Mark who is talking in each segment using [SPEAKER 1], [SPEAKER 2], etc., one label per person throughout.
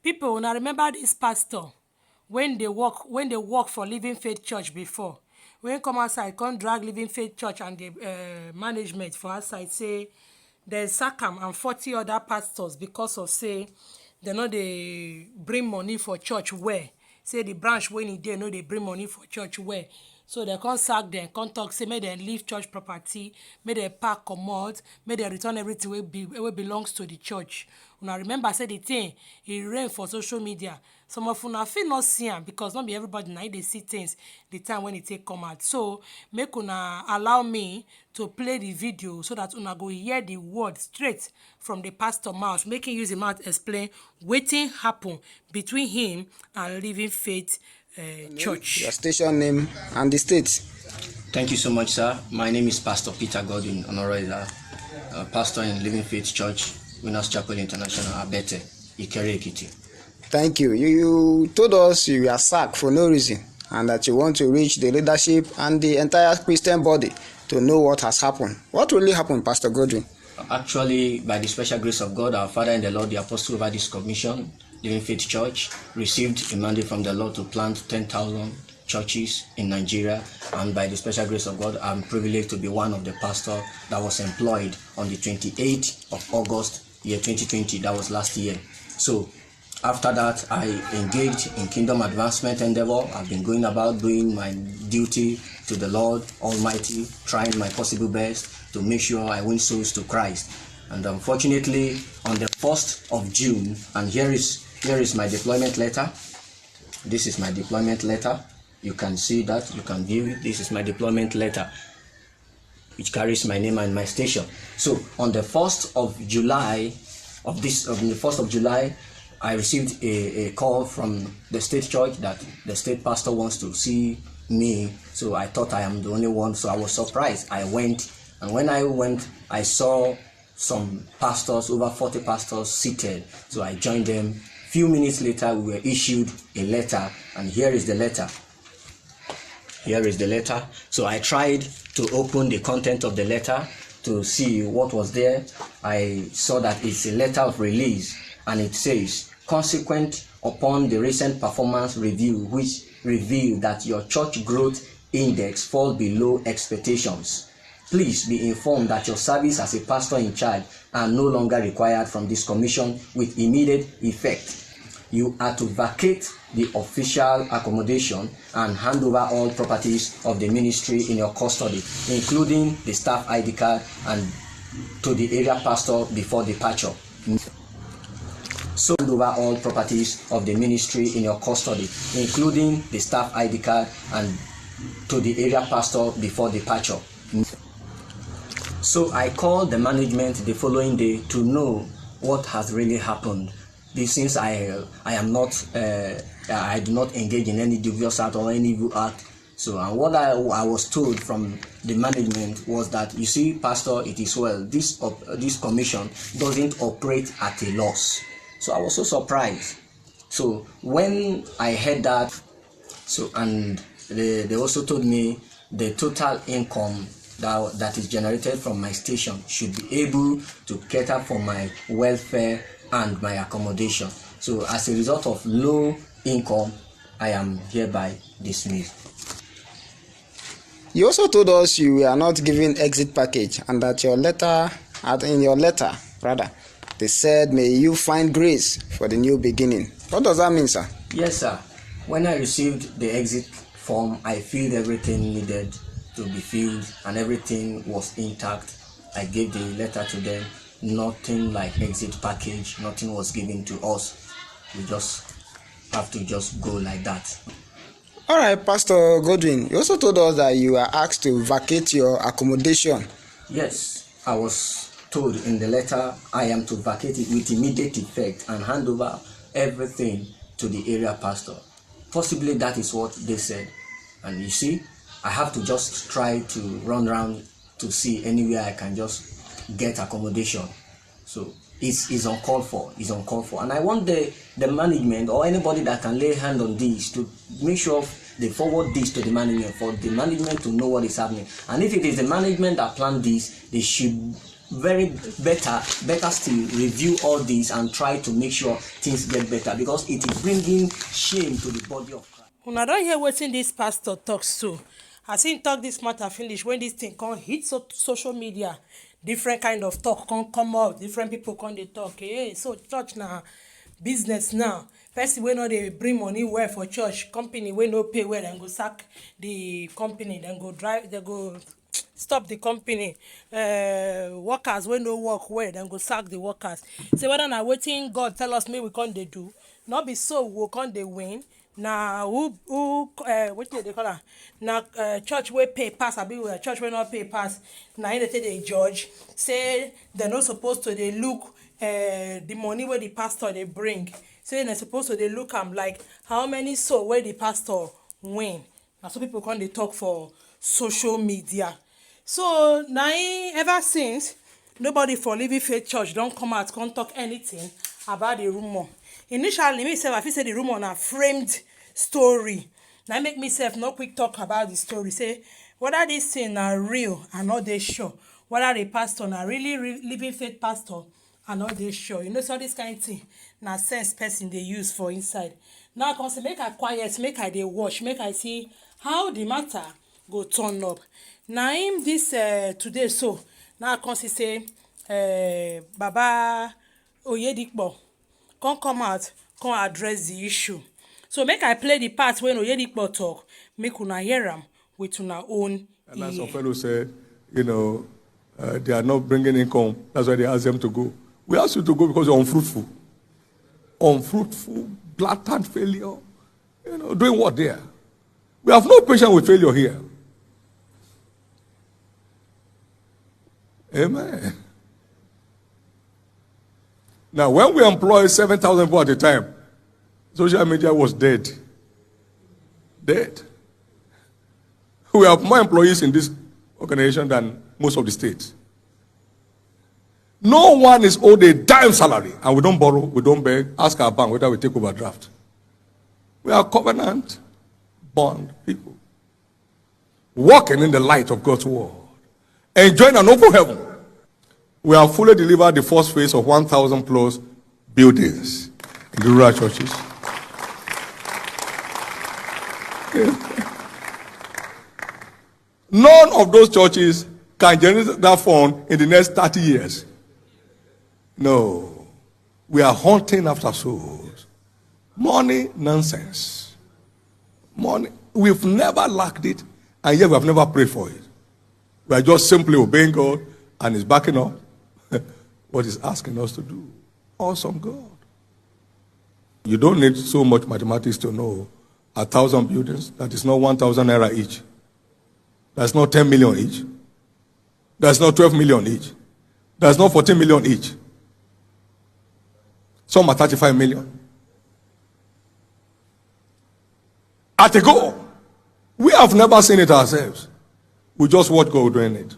[SPEAKER 1] People, now remember this pastor when they work for Living Faith Church before. When come outside, come drag Living Faith Church and the management for outside say there's sack am and 40 other pastors because of say they know they bring money for church where say the branch when e dey no they bring money for church where. So they can't sack them, can't talk, say, may they leave church property, may they pack comot, may they return everything where belongs to the church. Una remember, say the thing, it rain for social media. Some of una feel not see am because not be everybody now they see things the time when it take come out. So make una allow me to play the video so that una go hear the word straight from the pastor mouth, making use the mouth explain wetin happen between him and Living Faith Church.
[SPEAKER 2] Your station name and the state.
[SPEAKER 3] Thank you so much, sir. My name is Pastor Peter Godwin Honorable, pastor in Living Faith Church, Winners Chapel International, Abete, Ikere Ekiti.
[SPEAKER 2] Thank you. You told us you were sacked for no reason and that you want to reach the leadership and the entire Christian body to know what has happened. What really happened, Pastor Godwin?
[SPEAKER 3] Actually, by the special grace of God, our Father in the Lord, the Apostle over this commission, Living Faith Church, received a mandate from the Lord to plant 10,000 churches in Nigeria, and by the special grace of God, I'm privileged to be one of the pastors that was employed on the 28th of August, year 2020. That was last year. So after that, I engaged in kingdom advancement endeavor. I've been going about doing my duty to the Lord Almighty, trying my possible best to make sure I win souls to Christ. And unfortunately, on the 1st of June, and here is my deployment letter. This is my deployment letter. You can see that, you can view it. This is my deployment letter, which carries my name and my station. So on the 1st of July I received a call from the state church that the state pastor wants to see me. So I thought I am the only one, so I was surprised. I went, and when I went, I saw some pastors, over 40 pastors seated. So I joined them. Few minutes later, we were issued a letter, and here is the letter. Here is the letter. So I tried to open the content of the letter to see what was there. I saw that it's a letter of release, and it says, consequent upon the recent performance review, which revealed that your church growth index falls below expectations. Please be informed that your service as a pastor in charge are no longer required from this commission with immediate effect. You are to vacate the official accommodation and hand over all properties of the ministry in your custody, including the staff ID card, and to the area pastor before departure. So hand over all properties of the ministry in your custody, including the staff ID card, and to the area pastor before departure. So I called the management the following day to know what has really happened. Since I am not, I do not engage in any dubious act or any evil act. So, and what I was told from the management was that, you see, Pastor, it is well. This commission doesn't operate at a loss. So I was so surprised. So when I heard that, so and they also told me the total income that is generated from my station should be able to cater for my welfare and my accommodation. So as a result of low income, I am hereby dismissed.
[SPEAKER 2] You also told us you were not given exit package and that in your letter, they said, may you find grace for the new beginning. What does that mean, sir?
[SPEAKER 3] Yes, sir. When I received the exit form, I filled everything needed to be filled and everything was intact. I gave the letter to them. Nothing like exit package, nothing was given to us. We just have to just go like that.
[SPEAKER 2] All right, Pastor Godwin, you also told us that you were asked to vacate your accommodation.
[SPEAKER 3] Yes, I was told in the letter I am to vacate it with immediate effect and hand over everything to the area pastor. Possibly that is what they said. And you see, I have to just try to run around to see anywhere I can just get accommodation. So it's uncalled for. It's uncalled for. And I want the management or anybody that can lay hand on this to make sure they forward this to the management, for the management to know what is happening. And if it is the management that planned this, they should better still review all these and try to make sure things get better, because it is bringing shame to the body of Christ.
[SPEAKER 1] Una don hear wetin dis pastor talk so. As him talk dis matter finish, when dis thing come hit social media, different kind of talk come up, different people come dey talk. Hey, so church na business now. Person wey no dey bring money well for church, company wey no pay well, dem go sack the company, dem go stop the company. Workers wey no work well, dem go sack the workers. Say whether na wetin God tell us make we come dey do, no be so we go come dey win. Na who wetin dey call am? Na church wey pay pass abi church wey no pay pass, na him dey take dey judge. Say dem no suppose to dey look the money wey the pastor dey bring. Say dem suppose to dey look am like how many soul wey the pastor win. Na so people come dey talk for social media. So na ever since, nobody for Living Faith Church don come out come talk anything about the rumour. Initially, me sef I feel say the rumour na framed story. Na make me sef no quick talk about the story. Say whether this thing na real, I no dey sure. Whether the pastor na really Living Faith pastor, I no dey sure. You know, so this kind of thing na sense person dey use for inside. Now I come say make I quiet, make I dey watch, make I see how the matter go turn up. Na him this today so. Now I come see say Baba Oyedipo come out, come address the issue. So make I play the part when Oyedipo talk, make una hear am with una own
[SPEAKER 4] And as some
[SPEAKER 1] ear.
[SPEAKER 4] fellow said, they are not bringing income. That's why they ask them to go. We ask you to go because you're unfruitful. Unfruitful, blatant failure. Doing what there? We have no patience with failure here. Amen. Now, when we employ 7,000 people at a time, social media was dead. Dead. We have more employees in this organization than most of the states. No one is owed a dime salary, and we don't borrow, we don't beg. Ask our bank whether we take overdraft. We are covenant bond people, walking in the light of God's word, enjoying an open heaven. We have fully delivered the first phase of 1,000 plus buildings in the rural churches. None of those churches can generate that fund in the next 30 years. No. We are hunting after souls. Money, nonsense. Money. We've never lacked it, and yet we have never prayed for it. We are just simply obeying God, and He's backing up what He's asking us to do. Awesome God. You don't need so much mathematics to know 1,000 buildings, that is not 1,000 naira each. That's not 10 million each. That's not 12 million each. That's not 14 million each. Some are 35 million. At a go. We have never seen it ourselves. We just watch God doing it.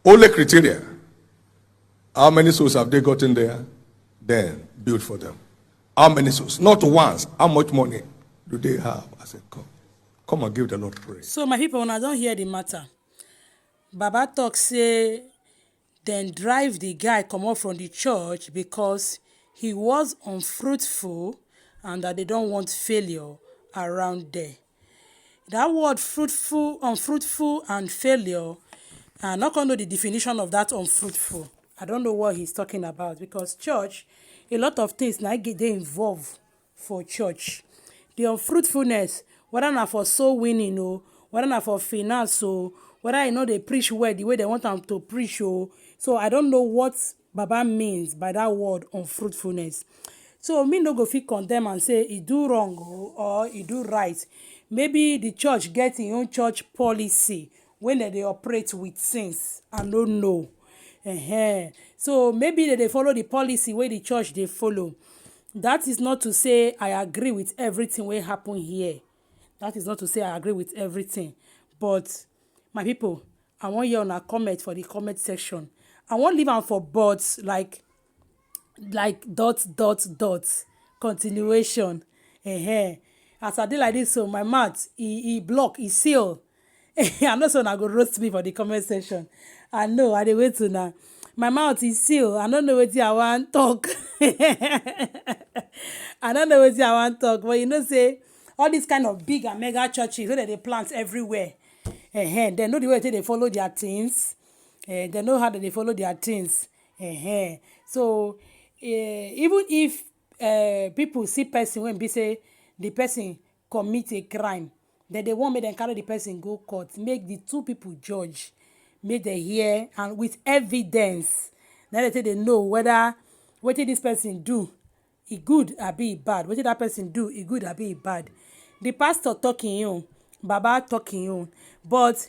[SPEAKER 4] Only criteria. How many souls have they gotten there? Then build for them. How many souls? Not once. How much money do they have? I said, come and give the Lord praise.
[SPEAKER 1] So my people, when I don't hear the matter, Baba talk say then drive the guy come out from the church because he was unfruitful and that they don't want failure around there. That word fruitful, unfruitful, and failure, I'm not going to know the definition of that unfruitful. I don't know what he's talking about because church, a lot of things now get they involved for church. The unfruitfulness, whether not for soul winning or whether not for finance or whether they preach well the way they want them to preach. So I don't know what Baba means by that word unfruitfulness. So me no go fit condemn and say he do wrong or he do right. Maybe the church get its own church policy when they operate with sins. I don't know. So maybe they follow the policy where the church they follow. That is not to say I agree with everything wey happen here. That is not to say I agree with everything. But my people, I want you on a comment for the comment section. I won't leave am for bots like dot continuation. As I did like this, so my mouth he block, he seal. I know so now go roast me for the comment section. I know, I dey wait to now. My mouth is sealed. I don't know wetin I wan talk. I don't know wetin I wan talk, but you know say all these kind of big and mega churches wey dem dey plant everywhere, dem know the way they follow their things. They know how they follow their things. So even if people see person when be say the person commit a crime, then they want make dem carry the person go court, make the two people judge, make dem hear, and with evidence, then they say they know whether wetin this person do e good abi e bad, wetin that person do e good abi e bad. The pastor talk im own, baba talk im own, but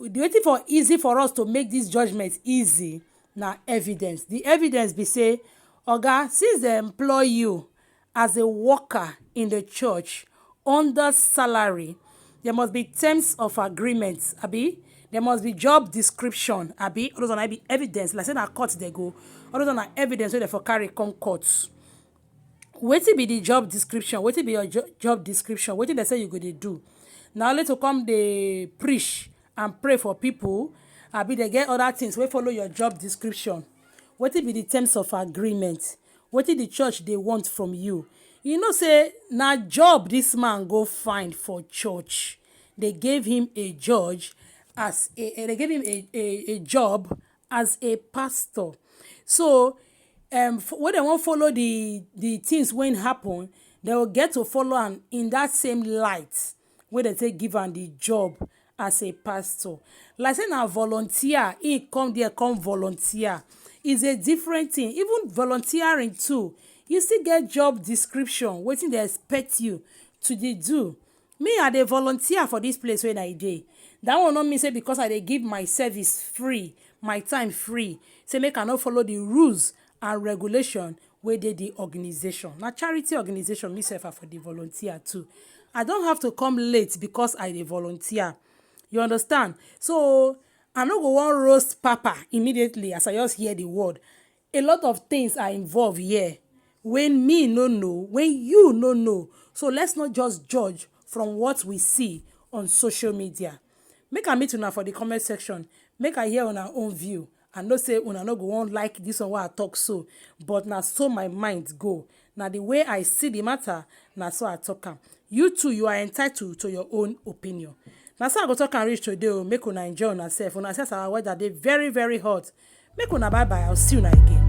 [SPEAKER 1] the wetin for easy for us to make this judgment easy na evidence. The evidence be say, oga, since they employ you as a worker in the church under salary, there must be terms of agreement, abi there must be job description, abi all those one be evidence. Like say na court they go, all those one na evidence wey dem for carry come court. Wetin be the job description? Wetin be your job description? Wetin they say you go dey do? Na only to come dey preach and pray for people, abi they get other things wey follow your job description? Wetin be the terms of agreement? Wetin the church dey want from you? You know say na job this man go find for church. They gave him a judge as they gave him a job as a pastor. So when they wan follow the things wey happen, they will get to follow am in that same light wey they take give am the job as a pastor. Like say na volunteer, he come there come volunteer, is a different thing. Even volunteering too, you still get job description, wetin they expect you to dey do. Me, I dey volunteer for this place wey I dey. That one no mean say because I dey give my service free, my time free, say make I no follow the rules and regulation wey dey the organization. Na charity organization, me sef I for the volunteer too. I don't have to come late because I dey volunteer. You understand? So I no go wan roast papa immediately as I just hear the word. A lot of things are involved here when me no know, when you no know. So let's not just judge from what we see on social media. Make I meet una for the comment section. Make I hear una own view. I know say una no go wan like this one wey I talk so, but na so my mind go. Na the way I see the matter, na so I talk am. You too, you are entitled to your own opinion. Na so I go talk and reach today. Make una enjoy una sef. Una sef our weather dey very very hot. Make una bye bye. I'll see una again.